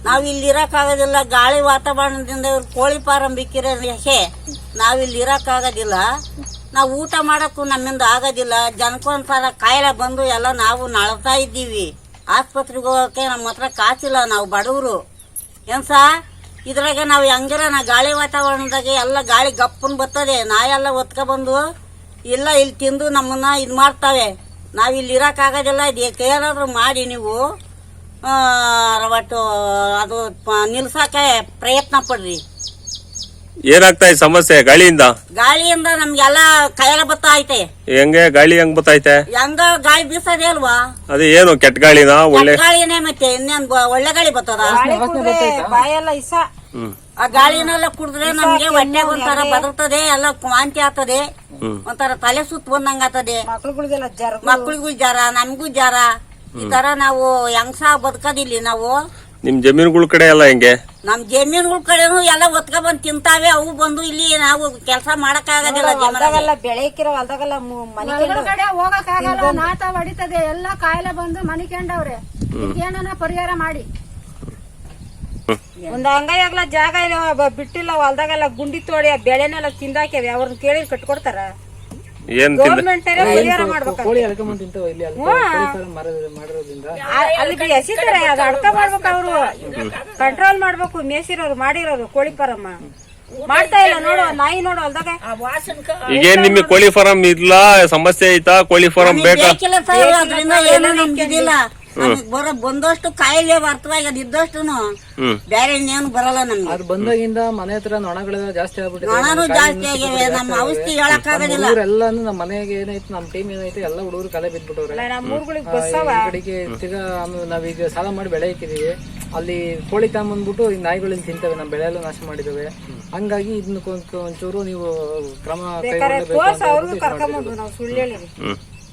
ನಾವ್ ಇಲ್ಲಿ ಇರಕ್ಕಾಗೋದಿಲ್ಲ. ಗಾಳಿ ವಾತಾವರಣದಿಂದ ಇವ್ರು ಕೋಳಿ ಫಾರಂ ಬಿಕ್ಕಿರೋ ನಾವ್ ಇಲ್ಲಿ ಇರಕ್ಕಾಗೋದಿಲ್ಲ. ನಾವು ಊಟ ಮಾಡಕ್ಕೂ ನಮ್ಮಿಂದ ಆಗೋದಿಲ್ಲ. ಜನಕ್ಕೊಂಥರ ಕಾಯಿಲೆ ಬಂದು ಎಲ್ಲ ನಾವು ನಳ್ತಾ ಇದ್ದೀವಿ. ಆಸ್ಪತ್ರೆಗೆ ಹೋಗಕ್ಕೆ ನಮ್ಮ ಹತ್ರ ಕಾಸಿಲ್ಲ, ನಾವು ಬಡವರು ಏನ್ಸ. ಇದ್ರಾಗ ನಾವು ಹೆಂಗಿರ ಗಾಳಿ ವಾತಾವರಣದಾಗೆ ಎಲ್ಲ ಗಾಳಿ ಗಪ್ಪನ್ ಬರ್ತದೆ. ನಾಯೆಲ್ಲ ಒತ್ಕ ಬಂದು ಇಲ್ಲ ಇಲ್ಲಿ ತಿಂದು ನಮ್ಮನ್ನ ಇದ್ ಮಾಡ್ತಾವೆ. ನಾವ್ ಇಲ್ಲಿ ಇರಕ್ಕಾಗೋದಿಲ್ಲ. ಏನಾದ್ರು ಮಾಡಿ ನೀವು ಒಟ್ಟು ಅದು ನಿಲ್ಸಕ್ಕೆ ಪ್ರಯತ್ನ ಪಡ್ರಿ. ಏನಾಗ್ತಾ ಇದೆ ಸಮಸ್ಯೆ ಗಾಳಿಯಿಂದ ನಮ್ಗೆಲ್ಲ ಕಾಯಿಲೆ ಬರ್ತಾ ಐತೆ. ಹೆಂಗೆ ಗಾಳಿ ಹೆಂಗ್ ಬರ್ತೈತೆ? ಹೆಂಗ ಗಾಳಿ ಬೀಸೋದೇ ಅಲ್ವಾ? ಅದು ಏನು ಕೆಟ್ಟ ಗಾಳಿನಾ ಒಳ್ಳೆ ಗಾಳಿನೇ? ಮತ್ತೆ ಇನ್ನೇನ್ ಒಳ್ಳೆ ಗಾಳಿ ಬರ್ತದ? ಬಾಯೆಲ್ಲ ಇಸ ಆ ಗಾಳಿನೆಲ್ಲ ಕುಡಿದ್ರೆ ನಮ್ಗೆ ಹೊಟ್ಟೆ ಒಂಥರ ಬದರ್ತದೆ, ಎಲ್ಲ ವಾಂತಿ ಆಗ್ತದೆ, ಒಂಥರ ತಲೆ ಸುತ್ತ ಬಂದಂಗ ಆಗ್ತದೆ. ಮಕ್ಳಿಗೂ ಜ್ವರ, ನಮ್ಗೂ ಜ್ವರ. ಈ ತರ ನಾವು ಹೆಂಗ್ಸ ಬದುಕೋದಿಲ್ಲ ನಾವು. ನಿಮ್ ಜಮೀನುಗಳ ಕಡೆ ಎಲ್ಲ ಹೆಂಗೆ? ನಮ್ ಜಮೀನುಗಳ ಕಡೆನು ಎಲ್ಲ ಒತ್ಕ ಬಂದ್ ತಿಂತಾವೆ. ಅವು ಬಂದು ಇಲ್ಲಿ ನಾವು ಕೆಲಸ ಮಾಡಕ್ ಆಗೋದಿಲ್ಲ. ಬೆಳೆಕಿರೋ ಹೊಲ್ದಾಗೆಲ್ಲ ಕಡೆ ಹೋಗಕ್ ಆಗಲ್ಲ, ನಾಟ ಹೊಡಿತದೆ, ಎಲ್ಲ ಕಾಯಿಲೆ ಬಂದು ಮನಿಕೊಂಡವ್ರೆ. ಏನಾನ ಪರಿಹಾರ ಮಾಡಿ. ಒಂದ್ ಅಂಗೈಯಾಗ್ಲ ಜಾಗ ಇಲ್ಲ, ಬಿಟ್ಟಿಲ್ಲ, ಹೊಲ್ದಾಗೆಲ್ಲ ಗುಂಡಿ ತೋಡಿ ಬೆಳೆನೆಲ್ಲ ತಿಂದಾಕ್ಯವೆ. ಅವ್ರನ್ನ ಕೇಳಿ ಕಟ್ಕೊಡ್ತಾರ? ಗೌರ್ಮೆಂಟ್ ಪರಿಹಾರ ಮಾಡ್ಬೇಕು. ಅಲ್ಲಿ ಎಸಿತಾರೆ, ಅದು ಅಡ್ಕ ಮಾಡ್ಬೇಕು. ಅವ್ರು ಕಂಟ್ರೋಲ್ ಮಾಡ್ಬೇಕು. ಮೇಸಿರೋರು ಮಾಡಿರೋರು ಕೋಳಿ ಫಾರಂ ಮಾಡ್ತಾ ಇಲ್ಲ. ನೋಡು ನಾಯಿ ನೋಡು ಹೊಲ್ದಾಗ. ಈಗೇನ್ ನಿಮಗೆ ಕೋಳಿ ಫಾರಂ ಇಲ್ಲ ಸಮಸ್ಯೆ ಐತಾ? ಕೋಳಿ ಫಾರಂ ಬೇಕಾ? ಬರೋ ಬಂದಷ್ಟು ಕಾಯಿಲೆ ಬರ್ತವಾಗ ಇದ್ದಷ್ಟು ಬೇರೆ ಇನ್ನೇನು ಬರಲ್ಲ ನಮ್ಗೆ. ಅದು ಬಂದಾಗಿಂದ ಮನೆ ಹತ್ರ ನೊಣಗಳೆಲ್ಲ ಜಾಸ್ತಿ ಆಗ್ಬಿಟ್ಟಿದೆ. ನೊಣನು ಜಾಸ್ತಿ ಆಗಿವೆ. ನಮ್ಮ ಔಷಧಿ ಹೇಳಕ್ ಆಗೋದಿಲ್ಲ. ಎಲ್ಲಾನು ನಮ್ಮ ಮನೆಗೆ ಏನೈತೆ, ನಮ್ಮ ಟೀಮ್ ಏನೈತೆ, ಎಲ್ಲ ಹುಡುಗರು ಕಲೆ ಬಿದ್ಬಿಟ್ಟವ್ರೆ. ಕಡೆಗೆ ತಿರ್ಗಾ ನಾವೀಗ ಸಾಲ ಮಾಡಿ ಬೆಳೆ ಹಾಕಿದೀವಿ. ಅಲ್ಲಿ ಕೋಳಿ ತಗೊಂಡ್ಬಂದ್ಬಿಟ್ಟು ಈ ನಾಯಿಗಳಿಂದ ತಿಂತವೆ, ನಮ್ಮ ಬೆಳೆ ಎಲ್ಲ ನಾಶ ಮಾಡಿದವೆ. ಹಂಗಾಗಿ ಇದನ್ನ ಒಂಚೂರು ನೀವು ಕ್ರಮ ಕೈಗೊಳ್ಳಬೇಕು.